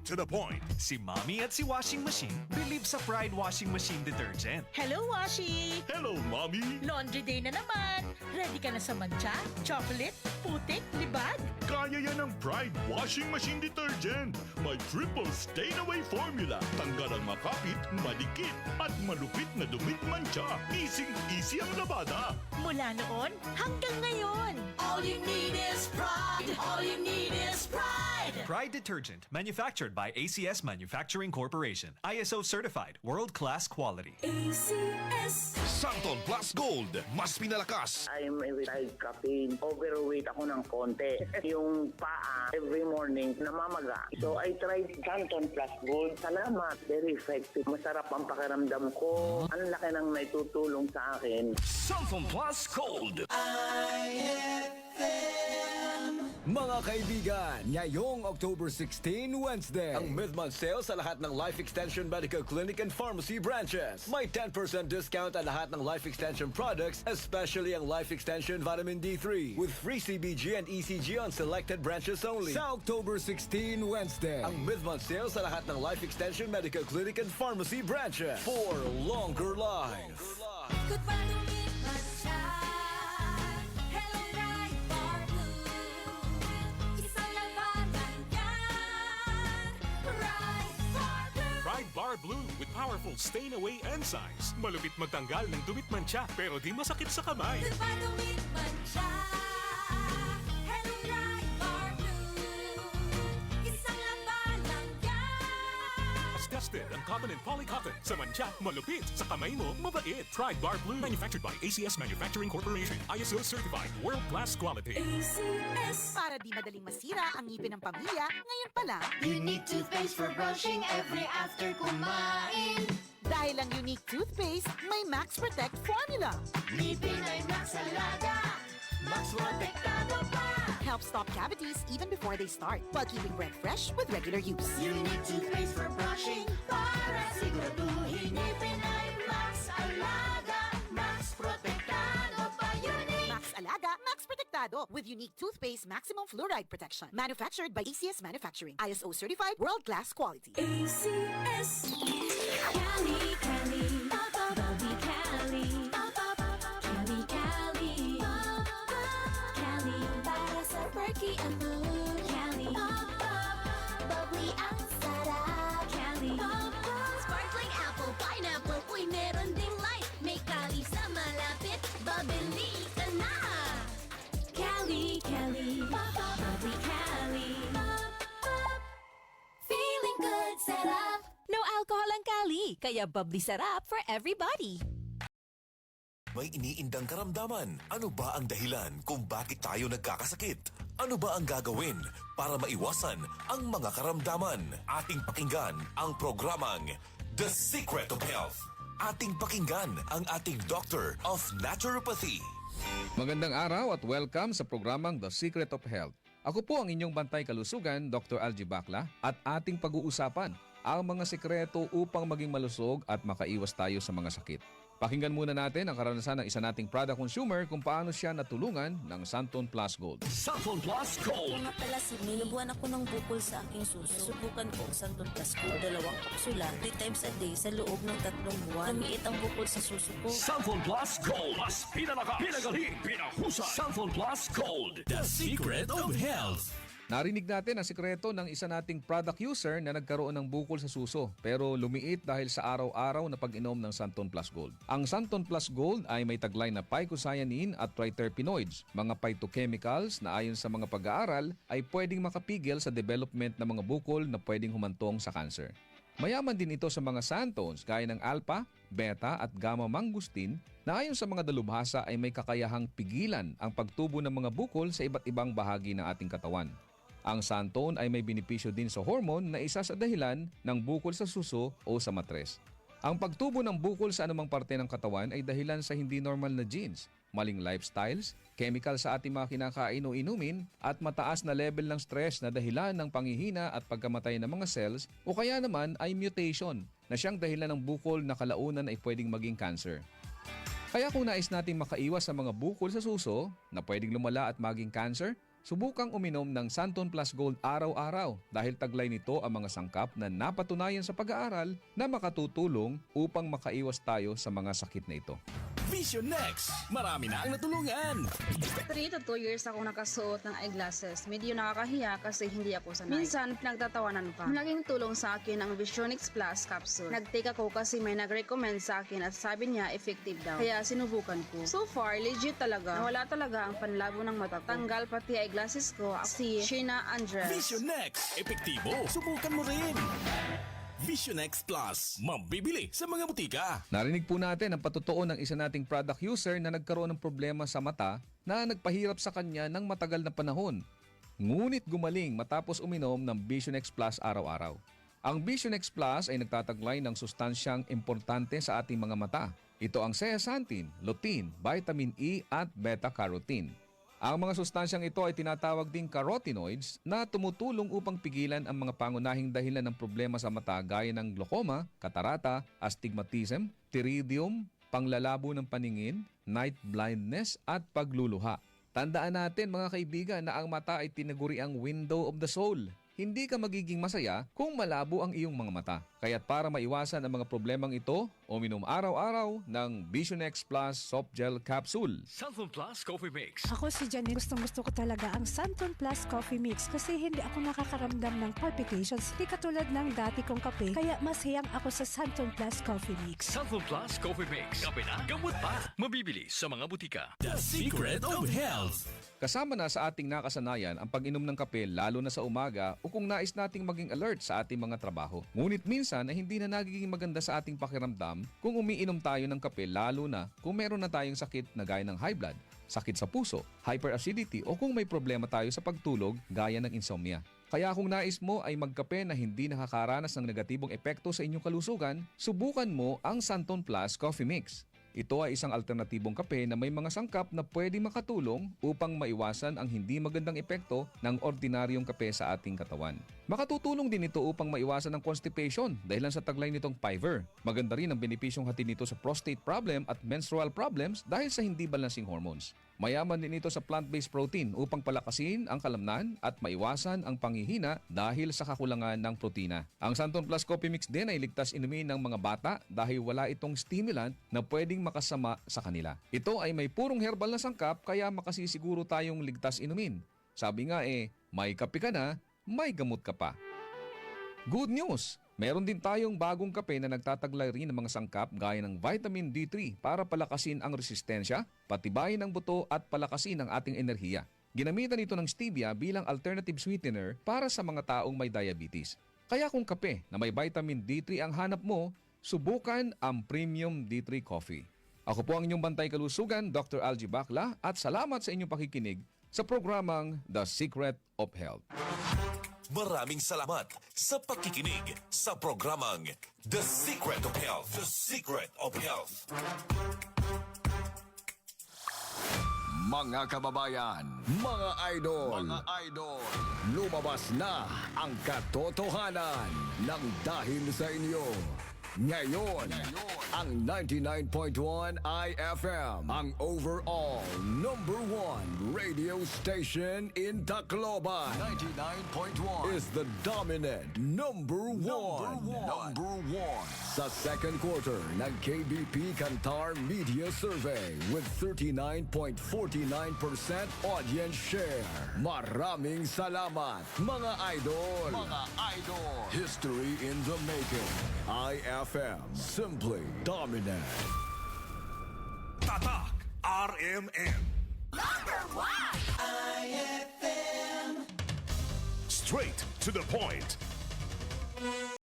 to the point. Si Mommy at si Washing Machine believe sa Pride Washing Machine Detergent. Hello, Washi! Hello, Mommy! Laundry day na naman. Ready ka na sa mancha, chocolate, putik, libag? Kaya yan ang Pride Washing Machine Detergent. May triple stain-away formula. Tanggal ang makapit, madikit, at malupit na dumit mancha. Easy ang labada. Mula noon hanggang ngayon. All you need is pride. All you need is pride. Pride Detergent, manufactured by ACS Manufacturing Corporation. ISO certified, world-class quality. ACS. Santon Plus Gold, mas pinalakas. I'm a retired captain. Overweight ako ng konti. Yung paa, every morning, namamaga. So I tried Santon Plus Gold. Salamat. Very effective. Masarap ang pakiramdam ko. Ang laki ng naitutulong sa akin. Santon Plus Gold. Mga kaibigan, ngayong October 16, Wednesday, ang mid-month sale sa lahat ng Life Extension Medical Clinic and Pharmacy branches. May 10% discount ang lahat ng Life Extension products, especially ang Life Extension Vitamin D3, with free CBG and ECG on selected branches only. Sa October 16, Wednesday, ang mid-month sale sa lahat ng Life Extension Medical Clinic and Pharmacy branches for longer life. Goodbye to me, Masha. Hello, Bright Bar Blue. Isang labanan yan. Bright Bar Blue. Pride Bar Blue with powerful stain-away enzymes. Malupit magtanggal ng dumit mancha pero di masakit sa kamay. Goodbye to me, Masha. Hello, Bright Bar Blue. Isang labanan yan. As tested ang cotton and polycotton. Sa mancha, malupit. Sa kamay mo, mabait. Pride Bar Blue. Manufactured by ACS Manufacturing Corporation. ISO certified. World-class quality. ACS. Para di madaling masira ang ngipin ng pamilya, ngayon pa lang. Unique toothpaste for brushing every after kumain. Dahil ang unique toothpaste, may Max Protect formula. Ngipin ay Max Alaga. Max Protektado pa. Helps stop cavities even before they start, while keeping breath fresh with regular use. Unique toothpaste for brushing para siguraduhin ngipin ay Max Alaga. Max Protektado pa. Unique. Max Alaga, Max Protectado with unique toothpaste maximum fluoride protection. Manufactured by ACS Manufacturing. ISO certified world-class quality. ACS. Cali, Cali, Bobby Cali, Cali, Cali, Cali, para sa perky ang mood. Cali, bubbly ang sarap. Cali, sparkling apple, pineapple, uy meron ding light. May Cali sa malapit, babili ka na. Cali, Cali, bubbly Cali, feeling good, sarap. No alcohol ang Cali, kaya bubbly sarap for everybody. May iniindang karamdaman. Ano ba ang dahilan kung bakit tayo nagkakasakit? Ano ba ang gagawin para maiwasan ang mga karamdaman? Ating pakinggan ang programang The Secret of Health. Ating pakinggan ang ating Doctor of Naturopathy. Magandang araw at welcome sa programang The Secret of Health. Ako po ang inyong bantay kalusugan, Dr. Algie Bacla, at ating pag-uusapan ang mga sekreto upang maging malusog at makaiwas tayo sa mga sakit. Pakinggan muna natin ang karanasan ng isa nating product consumer kung paano siya natulungan ng Santon Plus Gold. Santon Plus Gold. Kaya nga pala, nilubuan ako ng bukol sa aking suso. Subukan ko ang Santon Plus Gold, 2 kapsula, 3 times a day sa loob ng 3 buwan. Lumiit ang bukol sa suso ko. Santon Plus Gold. Mas pinalakas, pinagaling, pinahusay. Santon Plus Gold. The Secret of Health. Narinig natin ang sikreto ng isa nating product user na nagkaroon ng bukol sa suso pero lumiit dahil sa araw-araw na pag-inom ng Santon Plus Gold. Ang Santon Plus Gold ay may taglay na phycocyanin at triterpenoids, mga phytochemicals na ayon sa mga pag-aaral ay pwedeng makapigil sa development ng mga bukol na pwedeng humantong sa cancer. Mayaman din ito sa mga santones gaya ng alpha, beta at gamma mangustin na ayon sa mga dalubhasa ay may kakayahang pigilan ang pagtubo ng mga bukol sa iba't ibang bahagi ng ating katawan. Ang santone ay may benepisyo din sa hormone na isa sa dahilan ng bukol sa suso o sa matres. Ang pagtubo ng bukol sa anumang parte ng katawan ay dahilan sa hindi normal na genes, maling lifestyles, chemical sa ating mga kinakain o inumin, at mataas na level ng stress na dahilan ng panghihina at pagkamatay ng mga cells o kaya naman ay mutation na siyang dahilan ng bukol na kalaunan ay pwedeng maging cancer. Kaya kung nais nating makaiwas sa mga bukol sa suso na pwedeng lumala at maging cancer, Subukang uminom ng Santon Plus Gold araw-araw dahil taglay nito ang mga sangkap na napatunayan sa pag-aaral na makatutulong upang makaiwas tayo sa mga sakit na ito. Vision Next, marami na ang natulungan. 3 to 2 years ako nakasuot ng eyeglasses. Medyo nakakahiya kasi hindi ako sanay. Minsan, pinagtatawanan pa. Malaking tulong sa akin ang Visionix Plus capsule. Nag-take ako kasi may nag-recommend sa akin at sabi niya effective daw. Kaya sinubukan ko. So far, legit talaga. Nawala talaga ang panlabo ng mata ko. Tanggal pati eyeglasses ko. Si Sheena Andres. Vision Next, epektibo. Subukan mo rin. Vision X Plus, mabibili sa mga butika. Narinig po natin ang patotoo ng isa nating product user na nagkaroon ng problema sa mata na nagpahirap sa kanya ng matagal na panahon. Ngunit gumaling matapos uminom ng Vision X Plus araw-araw. Ang Vision X Plus ay nagtataglay ng sustansyang importante sa ating mga mata. Ito ang zeaxanthin, lutein, vitamin E at beta-carotene. Ang mga sustansyang ito ay tinatawag ding carotenoids na tumutulong upang pigilan ang mga pangunahing dahilan ng problema sa mata gaya ng glaucoma, katarata, astigmatism, pterygium, panglalabo ng paningin, night blindness at pagluluha. Tandaan natin mga kaibigan na ang mata ay tinaguri ang window of the soul. Hindi ka magiging masaya kung malabo ang iyong mga mata. Kaya't para maiwasan ang mga problemang ito, uminom araw-araw ng Vision X Plus Soft Gel Capsule. Santon Plus Coffee Mix. Ako si Janine. Gustong-gusto ko talaga ang Santon Plus Coffee Mix kasi hindi ako nakakaramdam ng palpitations. Di katulad ng dati kong kape, kaya mas hiyang ako sa Santon Plus Coffee Mix. Santon Plus Coffee Mix. Kape na, gamot pa. Mabibili sa mga butika. The Secret of Health. Kasama na sa ating nakasanayan ang pag-inom ng kape lalo na sa umaga o kung nais nating maging alert sa ating mga trabaho. Ngunit minsan ay hindi na nagiging maganda sa ating pakiramdam kung umiinom tayo ng kape lalo na kung meron na tayong sakit na gaya ng high blood, sakit sa puso, hyperacidity o kung may problema tayo sa pagtulog gaya ng insomnia. Kaya kung nais mo ay magkape na hindi nakakaranas ng negatibong epekto sa inyong kalusugan, subukan mo ang Santon Plus Coffee Mix. Ito ay isang alternatibong kape na may mga sangkap na pwedeng makatulong upang maiwasan ang hindi magandang epekto ng ordinaryong kape sa ating katawan. Makatutulong din ito upang maiwasan ang constipation dahilan sa taglay nitong fiber. Maganda rin ang benepisyong hatid nito sa prostate problem at menstrual problems dahil sa hindi balancing hormones. Mayaman din ito sa plant-based protein upang palakasin ang kalamnan at maiwasan ang panghihina dahil sa kakulangan ng protina. Ang Santon Plus Coffee Mix din ay ligtas inumin ng mga bata dahil wala itong stimulant na pwedeng makasama sa kanila. Ito ay may purong herbal na sangkap kaya makasisiguro tayong ligtas inumin. Sabi nga may kape ka na, may gamot ka pa. Good news! Meron din tayong bagong kape na nagtataglay rin ng mga sangkap gaya ng vitamin D3 para palakasin ang resistensya, patibayin ang buto at palakasin ang ating enerhiya. Ginamitan ito ng stevia bilang alternative sweetener para sa mga taong may diabetes. Kaya kung kape na may vitamin D3 ang hanap mo, subukan ang Premium D3 Coffee. Ako po ang inyong bantay kalusugan, Dr. Algie Bacla, at salamat sa inyong pakikinig sa programang The Secret of Health. Maraming salamat sa pakikinig sa programang The Secret of Health. The Secret of Health. Mga kababayan, mga idol, lumabas na ang katotohanan ng dahil sa inyo. Ngayon, ang 99.1 IFM, ang overall #1 radio station in Tacloban. 99.1 is the dominant number one. Sa second quarter ng KBP Kantar Media Survey with 39.49% audience share. Maraming salamat, mga idol. History in the making. IFM, simply dominant. Tatak RMN. Number 1! IFM! Straight to the point.